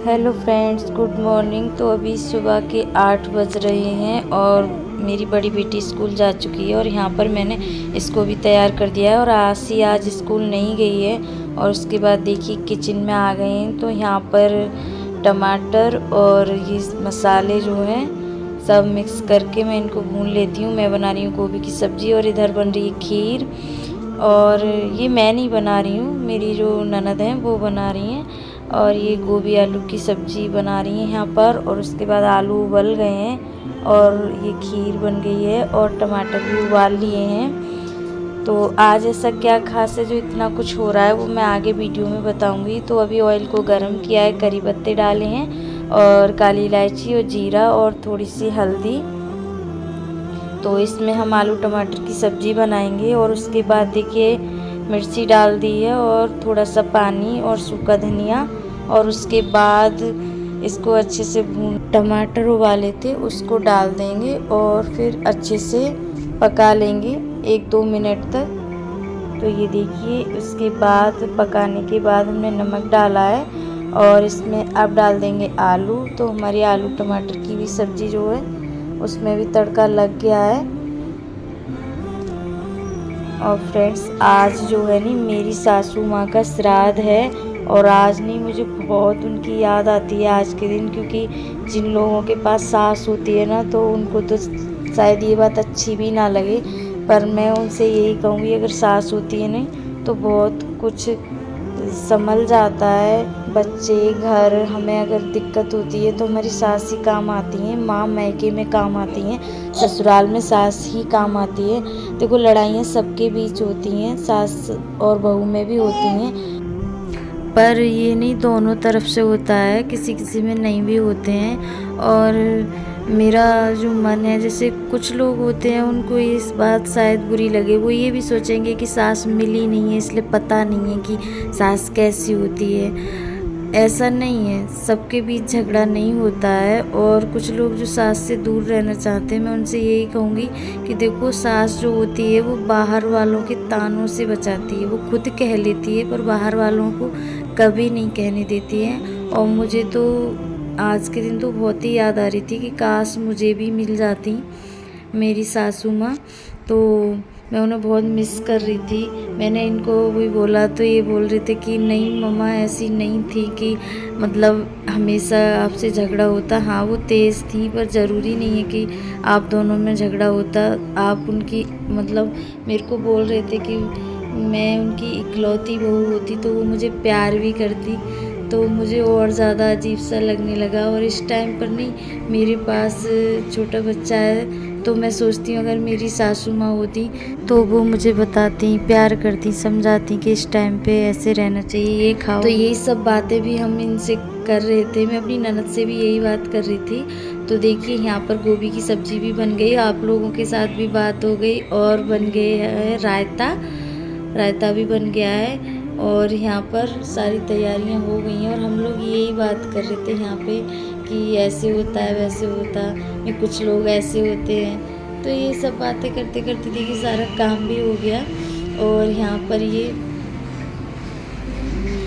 Hello friends, good morning. तो अभी सुबह के 8 बज रहे हैं और मेरी बड़ी बेटी स्कूल जा चुकी है और यहाँ पर मैंने इसको भी तैयार कर दिया है। और आसी आज स्कूल नहीं गई है। और उसके बाद देखिए किचन में आ गए हैं। तो यहाँ पर टमाटर और ये मसाले जो हैं सब मिक्स करके मैं इनको भून लेती हूँ। मैं बना रही हूँ गोभी की सब्ज़ी और इधर बन रही है खीर। और ये मैं नहीं बना रही हूँ, मेरी जो ननद हैं वो बना रही हैं। और ये गोभी आलू की सब्ज़ी बना रही हैं यहाँ पर। और उसके बाद आलू उबल गए हैं और ये खीर बन गई है और टमाटर भी उबाल लिए हैं। तो आज ऐसा क्या खास है जो इतना कुछ हो रहा है वो मैं आगे वीडियो में बताऊंगी। तो अभी ऑयल को गर्म किया है, करी पत्ते डाले हैं और काली इलायची और जीरा और थोड़ी सी हल्दी। तो इसमें हम आलू टमाटर की सब्ज़ी बनाएंगे। और उसके बाद देखिए मिर्ची डाल दी है और थोड़ा सा पानी और सूखा धनिया। और उसके बाद इसको अच्छे से भून, टमाटर उबाले थे उसको डाल देंगे और फिर अच्छे से पका लेंगे 1-2 मिनट तक। तो ये देखिए उसके बाद पकाने के बाद हमने नमक डाला है और इसमें अब डाल देंगे आलू। तो हमारी आलू टमाटर की भी सब्ज़ी जो है उसमें भी तड़का लग गया है। और फ्रेंड्स आज जो है नी मेरी सासू माँ का श्राद्ध है और आज नहीं मुझे बहुत उनकी याद आती है आज के दिन। क्योंकि जिन लोगों के पास सास होती है ना तो उनको तो शायद ये बात अच्छी भी ना लगे, पर मैं उनसे यही कहूँगी अगर सास होती है नहीं तो बहुत कुछ संभल जाता है। बच्चे, घर, हमें अगर दिक्कत होती है तो हमारी सास ही काम आती हैं। माँ मैके में काम आती हैं, ससुराल में सास ही काम आती है। देखो लड़ाइयाँ सबके बीच होती हैं, सास और बहू में भी होती हैं, पर ये नहीं दोनों तरफ से होता है, किसी किसी में नहीं भी होते हैं। और मेरा जो मन है, जैसे कुछ लोग होते हैं उनको इस बात शायद बुरी लगे, वो ये भी सोचेंगे कि सास मिली नहीं है इसलिए पता नहीं है कि सास कैसी होती है। ऐसा नहीं है, सबके बीच झगड़ा नहीं होता है। और कुछ लोग जो सास से दूर रहना चाहते हैं, मैं उनसे यही कहूँगी कि देखो सास जो होती है वो बाहर वालों के तानों से बचाती है। वो खुद कह लेती है पर बाहर वालों को कभी नहीं कहने देती है। और मुझे तो आज के दिन तो बहुत ही याद आ रही थी कि काश मुझे भी मिल जाती मेरी सासू माँ। तो मैं उन्हें बहुत मिस कर रही थी। मैंने इनको भी बोला तो ये बोल रहे थे कि नहीं मम्मा ऐसी नहीं थी कि मतलब हमेशा आपसे झगड़ा होता। हाँ वो तेज़ थी पर ज़रूरी नहीं है कि आप दोनों में झगड़ा होता। आप उनकी मतलब मेरे को बोल रहे थे कि मैं उनकी इकलौती बहू होती तो वो मुझे प्यार भी करती। तो मुझे और ज़्यादा अजीब सा लगने लगा। और इस टाइम पर नहीं, मेरे पास छोटा बच्चा है तो मैं सोचती हूँ अगर मेरी सासू माँ होती तो वो मुझे बताती, प्यार करती, समझाती कि इस टाइम पे ऐसे रहना चाहिए, ये खाओ। तो यही सब बातें भी हम इनसे कर रहे थे। मैं अपनी ननद से भी यही बात कर रही थी। तो देखिए यहाँ पर गोभी की सब्ज़ी भी बन गई, आप लोगों के साथ भी बात हो गई। और बन गया है रायता भी बन गया है। और यहाँ पर सारी तैयारियाँ हो गई हैं और हम लोग यही बात कर रहे थे यहाँ पे कि ऐसे होता है वैसे होता है, कुछ लोग ऐसे होते हैं। तो ये सब बातें करते करते देखिए सारा काम भी हो गया। और यहाँ पर ये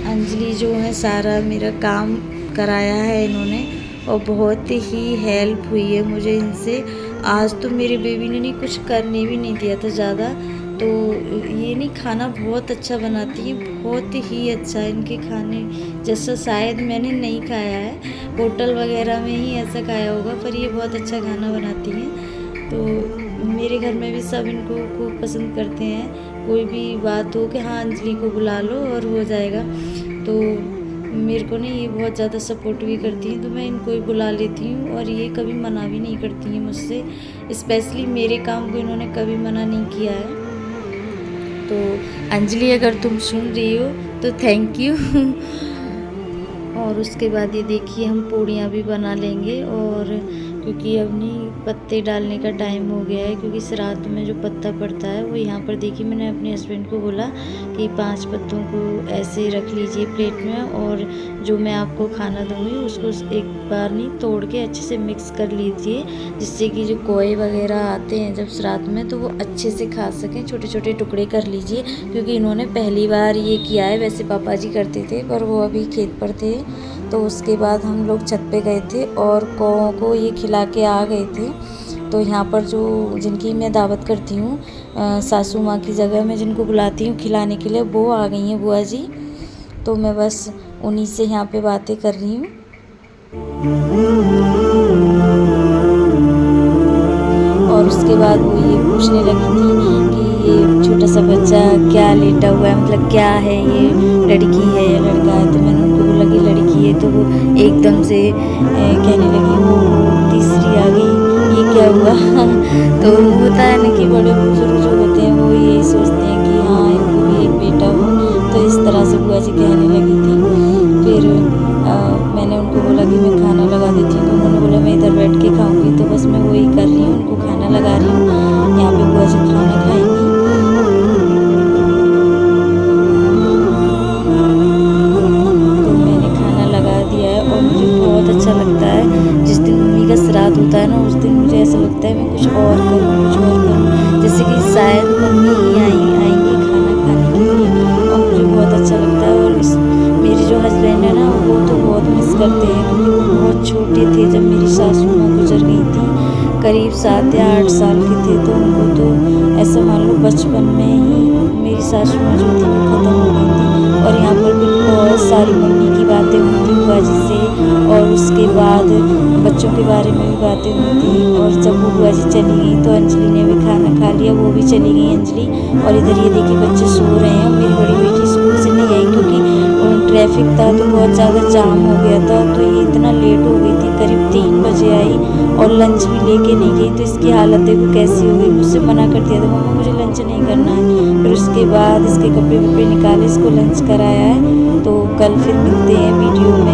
अंजलि जो है सारा मेरा काम कराया है इन्होंने और बहुत ही हेल्प हुई है मुझे इनसे। आज तो मेरे बेबी ने नहीं कुछ करने भी नहीं दिया था ज़्यादा। तो ये नहीं खाना बहुत अच्छा बनाती है, बहुत ही अच्छा। इनके खाने जैसा शायद मैंने नहीं खाया है, होटल वगैरह में ही ऐसा खाया होगा, पर ये बहुत अच्छा खाना बनाती हैं। तो मेरे घर में भी सब इनको खूब पसंद करते हैं। कोई भी बात हो कि हाँ अंजलि को बुला लो और हो जाएगा। तो मेरे को नहीं ये बहुत ज़्यादा सपोर्ट भी करती हैं, तो मैं इनको ही बुला लेती हूँ और ये कभी मना भी नहीं करती हैं मुझसे। स्पेशली मेरे काम को इन्होंने कभी मना नहीं किया है। तो अंजलि अगर तुम सुन रही हो तो थैंक यू। और उसके बाद ये देखिए हम पूड़ियाँ भी बना लेंगे। और क्योंकि अब नहीं पत्ते डालने का टाइम हो गया है, क्योंकि श्राद्ध में जो पत्ता पड़ता है वो यहाँ पर देखिए मैंने अपने हस्बैंड को बोला कि 5 पत्तों को ऐसे रख लीजिए प्लेट में और जो मैं आपको खाना दूँगी उसको एक बार नहीं तोड़ के अच्छे से मिक्स कर लीजिए, जिससे कि जो कोए वगैरह आते हैं जब श्राद्ध में तो वो अच्छे से खा सकें। छोटे छोटे टुकड़े कर लीजिए, क्योंकि इन्होंने पहली बार ये किया है। वैसे पापा जी करते थे पर वो अभी खेत पर थे तो उसके बाद हम लोग छत पे गए थे और कौओं को ये खिला के आ गए थे। तो यहाँ पर जो जिनकी मैं दावत करती हूँ सासू माँ की जगह मैं जिनको बुलाती हूँ खिलाने के लिए, वो आ गई हैं बुआ जी। तो मैं बस उन्हीं से यहाँ पे बातें कर रही हूँ। और उसके बाद वो ये पूछने लगी थी कि ये छोटा सा बच्चा क्या लेटा हुआ है, मतलब क्या है, ये लड़की है या लड़का है। तो मैंने उनको बोला कि लड़की है। तो वो एकदम से कहने लगी वो तीसरी आ गई, ये क्या हुआ। तो होता है ना कि बड़े बुजुर्ग जो होते हैं वो यही सोचते हैं कि हाँ इनको भी एक बेटा हो। तो इस तरह से बुआ जी कहने लगी थी। फिर मैंने उनको बोला कि मैं खाना लगा देती हूँ। तो उन्होंने बोला मैं इधर बैठ के खाऊंगी। तो बस मैं वही कर रही हूँ, उनको खाना लगा रही हूँ। यहाँ पे बुआ जी खाना खाएंगी। तो मैंने खाना लगा दिया है और मुझे बहुत अच्छा लगता है। जिस दिन मम्मी का श्राद्ध होता है ना, उस दिन मुझे ऐसा लगता है मैं कुछ और करूँ, जैसे कि शायद मम्मी ही आएंगी खाना खाने के लिए, और मुझे बहुत अच्छा लगता है। और मेरे जो हस्बैंड है ना, वो तो बहुत मिस करते हैं क्योंकि वो बहुत छोटे थे जब मेरी सासू माँ गुजर गई थी। करीब 7 या 8 साल के थे। तो उनको तो ऐसा मान लो बचपन में ही मेरी सासू माँ जो थी वो ख़त्म हो गई थी। और यहाँ पर भी बहुत सारी मम्मी की बातें हुई थी बुआ जी से, और उसके बाद बच्चों के बारे में भी बातें हुई थी। और जब वो बुआ जी चली गई तो अंजलि ने भी खाना खा लिया, वो भी चली गई अंजलि। और इधर ये देखिए बच्चे सो रहे हैं। मेरी बड़ी बेटी स्कूल से नहीं आई क्योंकि ट्रैफिक था तो बहुत ज़्यादा जाम हो गया था। तो ये इतना लेट हो गई थी, करीब 3 बजे आई और लंच भी लेके नहीं गई। तो इसकी हालत देखो कैसी हो गई। मुझसे मना कर दिया था मम्मा मुझे लंच नहीं करना है। फिर उसके बाद इसके कपड़े वपड़े निकाले, इसको लंच कराया है। तो कल फिर मिलते हैं वीडियो में।